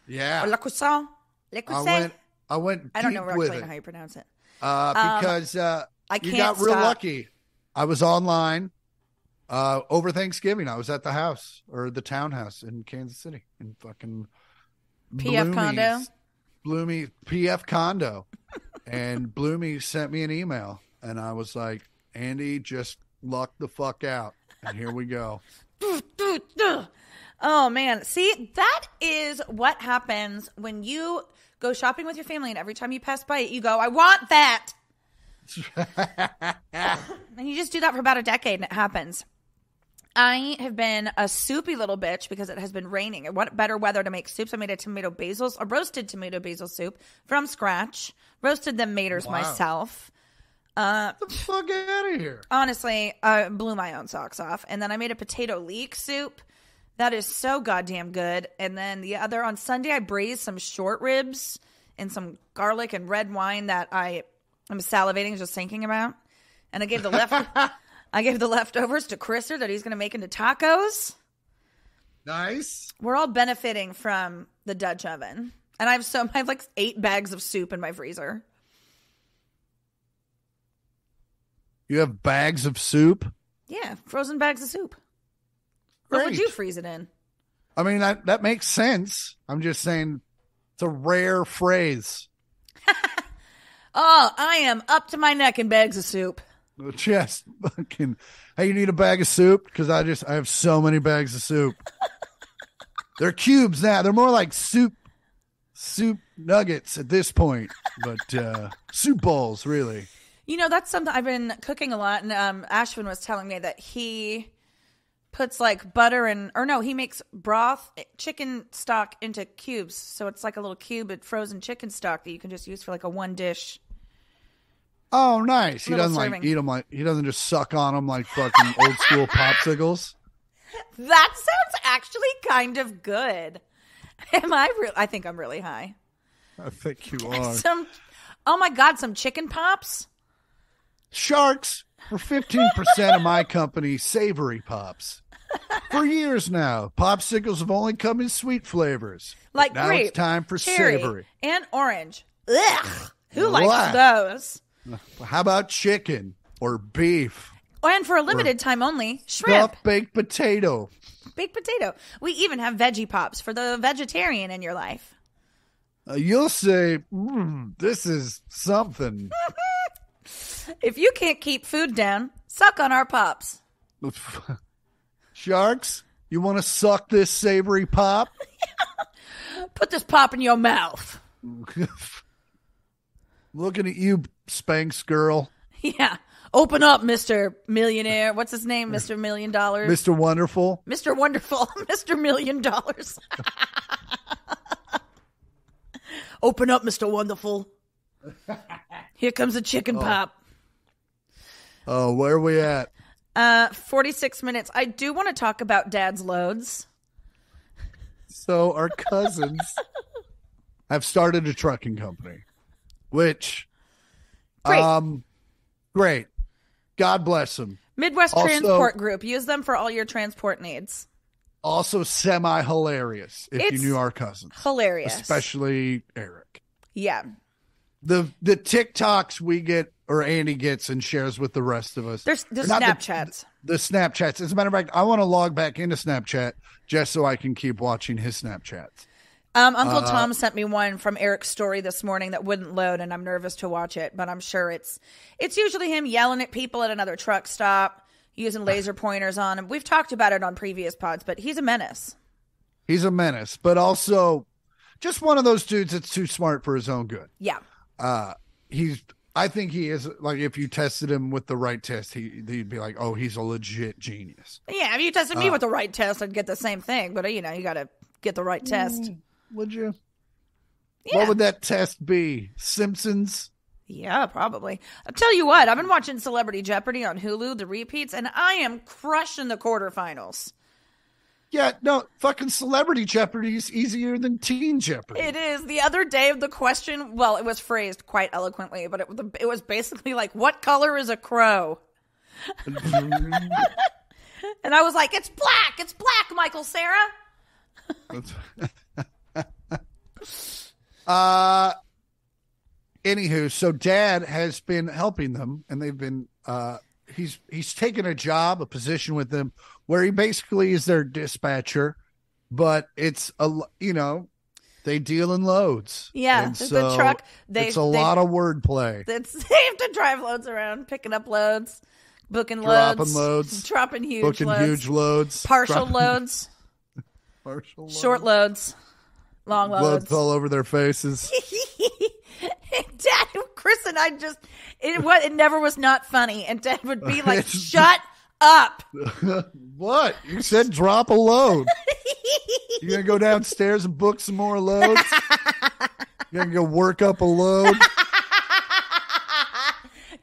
Yeah. Or Le Croissant. Le Creuset. I went I don't know deep actually how you pronounce it. Because you got real lucky. I was online. Over Thanksgiving, I was at the house or the townhouse in Kansas City in fucking PF condo. Bloomy PF condo. And Bloomy sent me an email, and I was like, Andi, just luck the fuck out. And here we go. Oh man. See, that is what happens when you go shopping with your family, and every time you pass by it, you go, I want that. And you just do that for about a decade, and it happens. I have been a soupy little bitch because it has been raining. And what better weather to make soups? I made a roasted tomato basil soup from scratch. Roasted them maters myself. Get the fuck out of here. Honestly, I blew my own socks off. And then I made a potato leek soup. That is so goddamn good. And then on Sunday, I braised some short ribs in some garlic and red wine that I'm salivating just thinking about. And I gave the leftovers to Christer that he's going to make into tacos. Nice. We're all benefiting from the Dutch oven. And I have like 8 bags of soup in my freezer. You have bags of soup? Yeah, frozen bags of soup. Great. What would you freeze it in? I mean, that makes sense. I'm just saying it's a rare phrase. Oh, I am up to my neck in bags of soup. Just fucking, hey, you need a bag of soup? Because I have so many bags of soup. They're cubes now. They're more like soup nuggets at this point, but soup balls, really. You know, that's something I've been cooking a lot, and Ashwin was telling me that he puts like butter he makes broth, chicken stock into cubes. So it's like a little cube of frozen chicken stock that you can just use for like a one dish. Oh, nice. He doesn't like eat them he doesn't just suck on them like fucking old school popsicles. That sounds actually kind of good. I think I'm really high. I think you are. Oh my God, some chicken pops? Sharks for 15% of my company, Savory Pops. For years now, popsicles have only come in sweet flavors. Like now grape, it's time for cherry, savory. And orange. Ugh. Who likes those? How about chicken or beef? And for a limited time only, shrimp. Stuffed baked potato. Baked potato. We even have veggie pops for the vegetarian in your life. You'll say, this is something. If you can't keep food down, suck on our pops. Sharks, you want to suck this savory pop? Put this pop in your mouth. Looking at you, Spanx girl. Yeah. Open up, Mr. Millionaire. What's his name? Mr. $1 Million. Mr. Wonderful. Mr. Wonderful. Mr. $1 Million. Open up, Mr. Wonderful. Here comes a chicken pop. Oh, where are we at? 46 minutes. I do want to talk about Dad's loads. So our cousins have started a trucking company, which, great. God bless them. Midwest Transport Group. Use them for all your transport needs. Also semi-hilarious, if you knew our cousins. Hilarious. Especially Eric. Yeah. The TikToks we get, or Andi gets and shares with the rest of us. There's Snapchats. The Snapchats. As a matter of fact, I want to log back into Snapchat just so I can keep watching his Snapchats. Uncle Tom sent me one from Eric's story this morning that wouldn't load, and I'm nervous to watch it, but I'm sure it's usually him yelling at people at another truck stop, using laser pointers on him. We've talked about it on previous pods, but he's a menace. He's a menace, but also just one of those dudes that's too smart for his own good. Yeah. I think he is, like, if you tested him with the right test, he'd be like, oh, he's a legit genius. Yeah, if you tested me with the right test, I'd get the same thing, but you got to get the right test. Would you? Yeah. What would that test be? Simpsons? Yeah, probably. I'll tell you what, I've been watching Celebrity Jeopardy on Hulu, the repeats, and I am crushing the quarterfinals. Yeah, no, fucking Celebrity Jeopardy is easier than Teen Jeopardy. It is. The other day, the question, well, it was phrased quite eloquently, but it was basically like, what color is a crow? And I was like, it's black, Michael Cera. Anywho, so Dad has been helping them, and they've been he's taken a position with them where he basically is their dispatcher, but it's they deal in loads. Yeah, so the truck. It's a lot of wordplay. They have to drive loads around, picking up loads, booking loads, dropping huge loads, partial loads. Short loads, long loads all over their faces. Dad, Chris and I it never was not funny, and Dad would be like, "Shut up!" What? You said drop a load. You gonna go downstairs and book some more loads? You gonna go work up a load?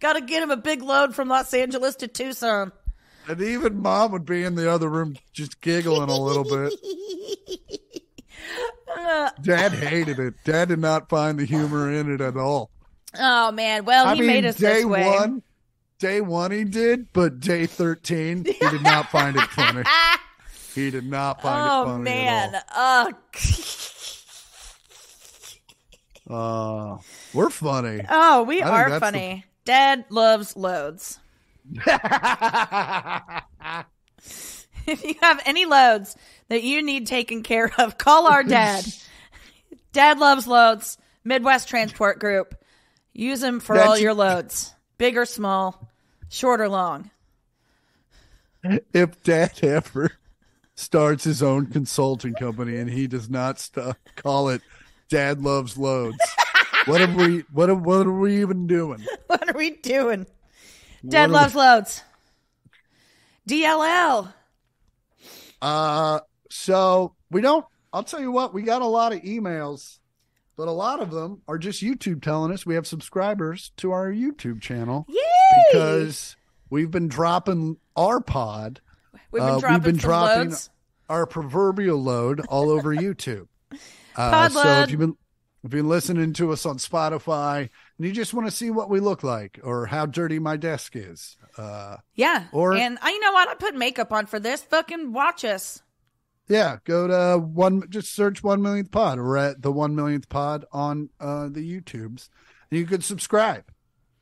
Got to get him a big load from Los Angeles to Tucson. And even Mom would be in the other room just giggling a little bit. Dad hated it. Dad did not find the humor in it at all. Oh, man. Well, he made us this way. Day one he did, but day 13, he did not find it funny. He did not find it funny man. at all. We're funny. Oh, we are funny. Dad loves loads. If you have any loads that you need taken care of, call our dad. Dad loves loads. Midwest Transport Group. Use them for all your loads. Big or small, short or long. If Dad ever starts his own consulting company and he does not call it Dad Loves Loads, what are we even doing? What are we doing? Dad Loves Loads. DLL. So I'll tell you what, we got a lot of emails, but a lot of them are just YouTube telling us we have subscribers to our YouTube channel. Yay! Because we've been dropping our pod We've been dropping loads. Our proverbial load all over YouTube. So if you've been listening to us on Spotify and you just want to see what we look like or how dirty my desk is. And you know what? I put makeup on for this. Fucking watch us. Yeah, go to just search 1 millionth pod. We're at the 1 millionth pod on the YouTubes. And you could subscribe.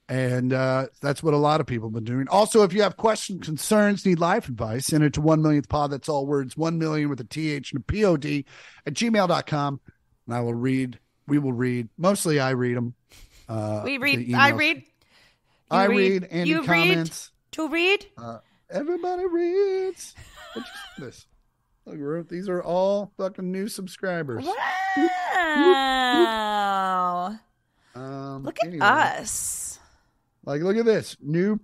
And that's what a lot of people have been doing. Also, if you have questions, concerns, need life advice, send it to 1 millionth pod. That's all words, 1 million with a TH and a POD at gmail.com. And we will read. Mostly I read them. I read. Andi comments. To read? Everybody reads. This. Look, these are all fucking new subscribers. Wow. Look at us. Look at this. New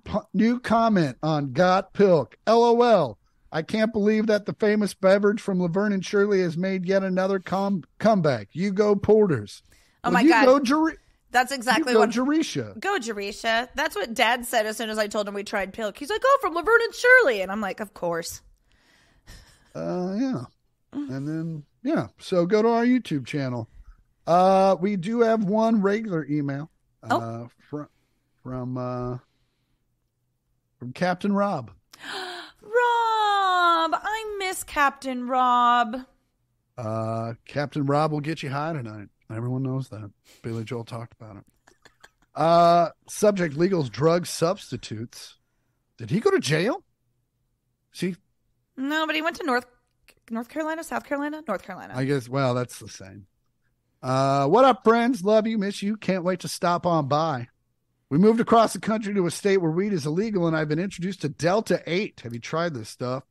comment on Got Pilk. LOL. I can't believe that the famous beverage from Laverne and Shirley has made yet another comeback. You go Porters. Oh, my God. That's exactly what. Jerisha. Go Jerisha. That's what Dad said as soon as I told him we tried Pilk. He's like, oh, from Laverne and Shirley. And I'm like, of course. Yeah. And then, so go to our YouTube channel. We do have one regular email from Captain Rob. Rob, I miss Captain Rob. Captain Rob will get you high tonight. Everyone knows that. Billy Joel talked about it. Subject: legals, drug substitutes. Did he go to jail? See? No, but he went to North Carolina, South Carolina, North Carolina. I guess. Well, that's the same. What up, friends? Love you, miss you. Can't wait to stop on by. We moved across the country to a state where weed is illegal, and I've been introduced to Delta 8. Have you tried this stuff?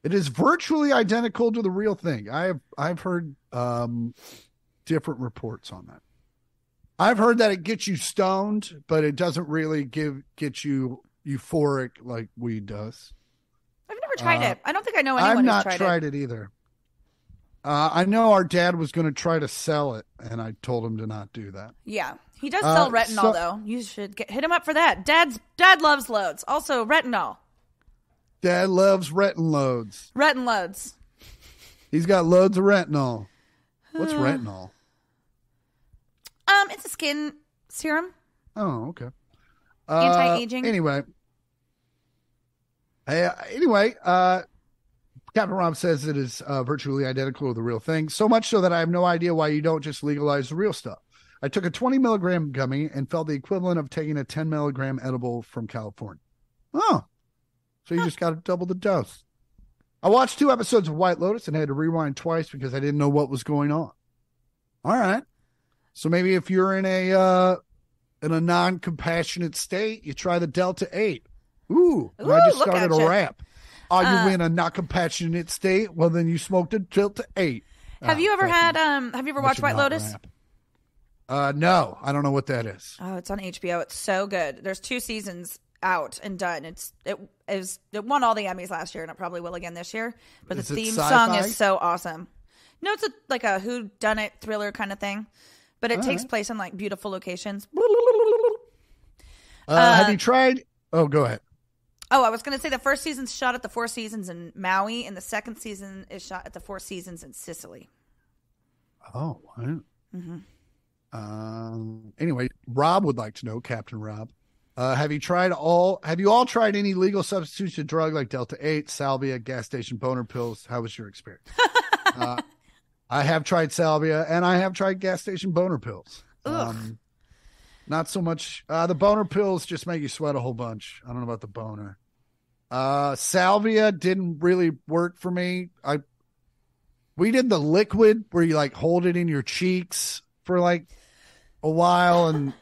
It is virtually identical to the real thing. I've heard different reports on that. I've heard that it gets you stoned, but it doesn't really get you euphoric like weed does. I've never tried it. I don't think I know anyone who's tried it. I've not tried it either. I know our dad was going to try to sell it, and I told him to not do that. Yeah. He does sell retinol, though. You should hit him up for that. Dad loves loads. Also, retinol. Dad loves retin loads. Retin loads. He's got loads of retinol. What's retinol? It's a skin serum. Oh, okay. Anti-aging. Anyway, Captain Rob says it is virtually identical to the real thing. So much so that I have no idea why you don't just legalize the real stuff. I took a 20 milligram gummy and felt the equivalent of taking a 10 milligram edible from California. Oh, so you just got to double the dose. I watched 2 episodes of White Lotus and had to rewind twice because I didn't know what was going on. All right. So maybe if you're in a non-compassionate state, you try the Delta 8. Ooh, and I just started a rap. Are you in a not compassionate state? Well, then you smoked a Delta 8. Have you ever watched White Lotus? No, I don't know what that is. Oh, it's on HBO. It's so good. There's 2 seasons out and done. It won all the Emmys last year, and it probably will again this year. But the theme song is so awesome. No, it's like a whodunit thriller kind of thing, but it takes place in like beautiful locations. Have you tried? Oh, go ahead. Oh, I was going to say the first season's shot at the 4 Seasons in Maui, and the second season is shot at the 4 Seasons in Sicily. Oh, wow. Mm-hmm. Anyway, Rob would like to know, Captain Rob, have you all tried any legal substitutes to drug like Delta 8, salvia, gas station boner pills? How was your experience? I have tried salvia and I have tried gas station boner pills. Not so much. The boner pills just make you sweat a whole bunch. I don't know about the boner. Salvia didn't really work for me. We did the liquid where you like hold it in your cheeks for like a while, and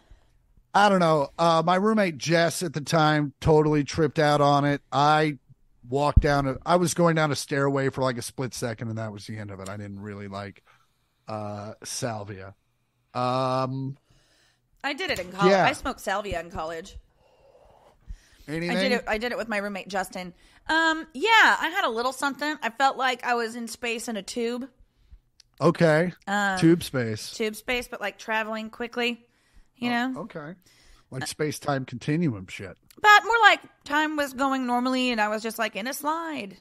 I don't know. My roommate Jess at the time totally tripped out on it. I was going down a stairway for like a split second, and that was the end of it. I didn't really like salvia. I did it in college. Yeah. I smoked salvia in college. Anything? I did it with my roommate Justin. I had a little something. I felt like I was in space in a tube. Okay. Tube space, but like traveling quickly, you know? Okay. Like space-time continuum shit. But more like time was going normally and I was just like in a slide.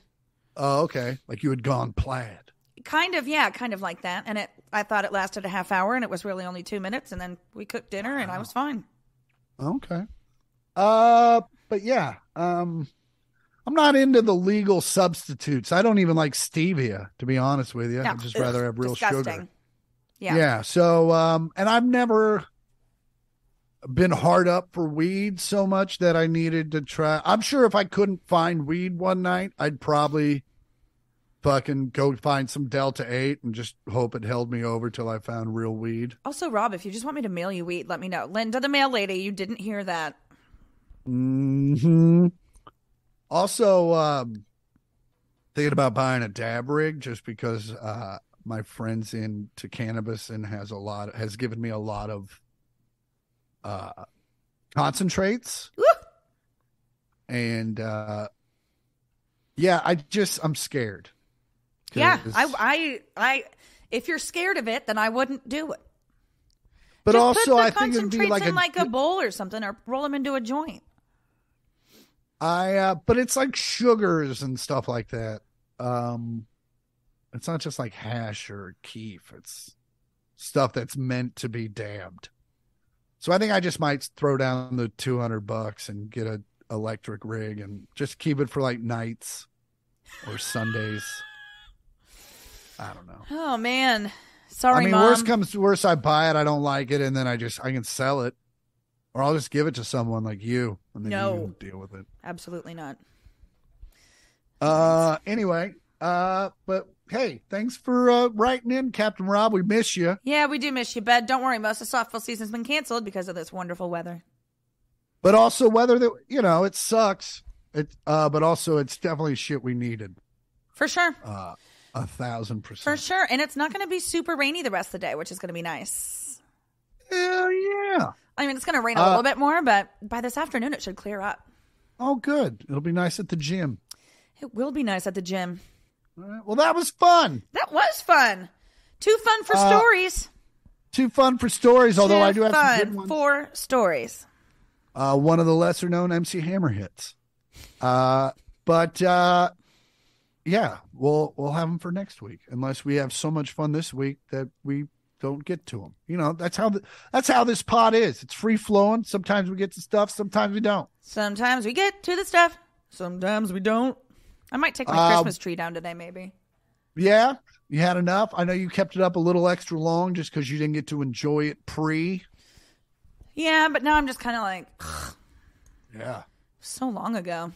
Oh, okay. Like you had gone plaid. Kind of, yeah, kind of like that. And I thought it lasted a half hour and it was really only 2 minutes. And then we cooked dinner and I was fine. Okay. But yeah, I'm not into the legal substitutes. I don't even like stevia, to be honest with you. No, I'd just rather have real sugar. Yeah. Yeah. So, and I've never been hard up for weed so much that I needed to try. I'm sure if I couldn't find weed one night, I'd probably fucking go find some Delta 8 and just hope it held me over till I found real weed. Also, Rob, if you just want me to mail you weed, let me know. Linda, the mail lady, you didn't hear that. Mm-hmm. Also, thinking about buying a dab rig just because my friend's into cannabis and has given me a lot of concentrates. Woo! And yeah, I'm scared. Yeah, I if you're scared of it, then I wouldn't do it. But just also, put I think it'd be like a bowl or something, or roll them into a joint. But it's like sugars and stuff like that. It's not just like hash or keef. It's stuff that's meant to be dabbed. So I think I just might throw down the $200 and get an electric rig and just keep it for like nights or Sundays. I don't know. Oh man, sorry, I mean, Mom. worst comes to worst, I buy it, I don't like it, and then I can sell it, or I'll just give it to someone like you, and then you can deal with it. Absolutely not. Anyway, but hey, thanks for writing in, Captain Rob. We miss you. Yeah, we do miss you, bud. Don't worry, most of softball season's been canceled because of this wonderful weather. But also weather that it sucks. But also it's definitely shit we needed. For sure. 1,000%. For sure. And it's not going to be super rainy the rest of the day, which is going to be nice. Hell yeah. I mean, it's going to rain a little bit more, but by this afternoon, it should clear up. Oh, good. It'll be nice at the gym. It will be nice at the gym. All right. Well, that was fun. That was fun. Too fun for stories. Too fun for stories, although I do have some good ones. For stories. One of the lesser known MC Hammer hits. Yeah, we'll have them for next week, unless we have so much fun this week that we don't get to them. That's how this pod is. It's free flowing. Sometimes we get to stuff, sometimes we don't. Sometimes we get to the stuff, sometimes we don't. I might take my Christmas tree down today, maybe. Yeah, you had enough. I know you kept it up a little extra long just because you didn't get to enjoy it pre. Yeah, but now I'm just kind of like, ugh. Yeah, so long ago.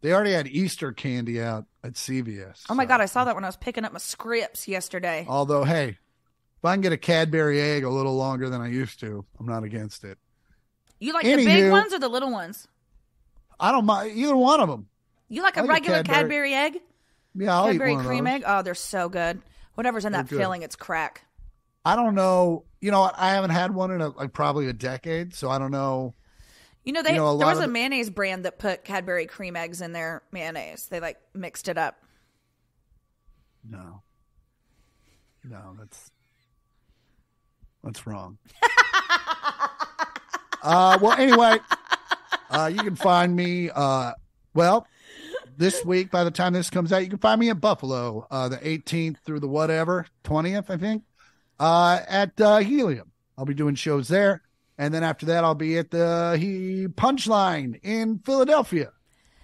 They already had Easter candy out at CVS. Oh my God, I saw that when I was picking up my scripts yesterday. Although, hey, if I can get a Cadbury egg a little longer than I used to, I'm not against it. You like the big ones or the little ones? I don't mind either one of them. You like a regular Cadbury egg? Yeah, I'll Cadbury eat one cream of those. egg? Oh, they're so good. Whatever's in that filling, it's crack. I don't know. You know what? I haven't had one in probably a decade, so I don't know. There was a mayonnaise brand that put Cadbury cream eggs in their mayonnaise. They mixed it up. No, that's wrong. Well, anyway, you can find me. This week, by the time this comes out, you can find me in Buffalo, the 18th through the 20th, I think, at Helium. I'll be doing shows there. And then after that, I'll be at the Punchline in Philadelphia.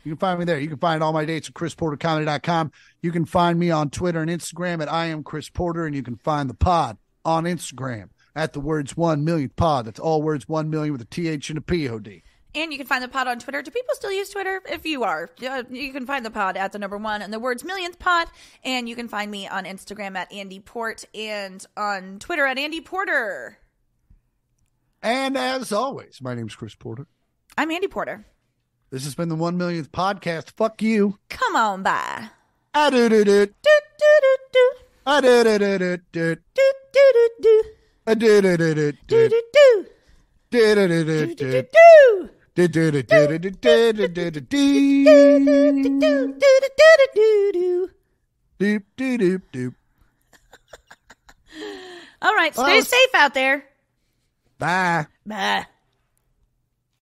You can find me there. You can find all my dates at ChrisPorterComedy.com. You can find me on Twitter and Instagram at I am Chris Porter. And you can find the pod on Instagram at the words 1 million pod. That's all words 1 million with a TH and a POD. And you can find the pod on Twitter. Do people still use Twitter? If you are, you can find the pod at the number 1 and the words millionth pod. And you can find me on Instagram at Andy Port and on Twitter at Andy Porter. And as always, my name is Chris Porter. I'm Andy Porter. This has been the 1 millionth podcast. Fuck you. Come on by. A-do-do-do. Do-do-do-do. A-do-do-do-do. Do-do-do-do. A-do-do-do-do. Do-do-do. Do-do-do-do-do. Do-do-do-do. Do-do-do-do-do. All right, stay safe out there. Bye. Bye.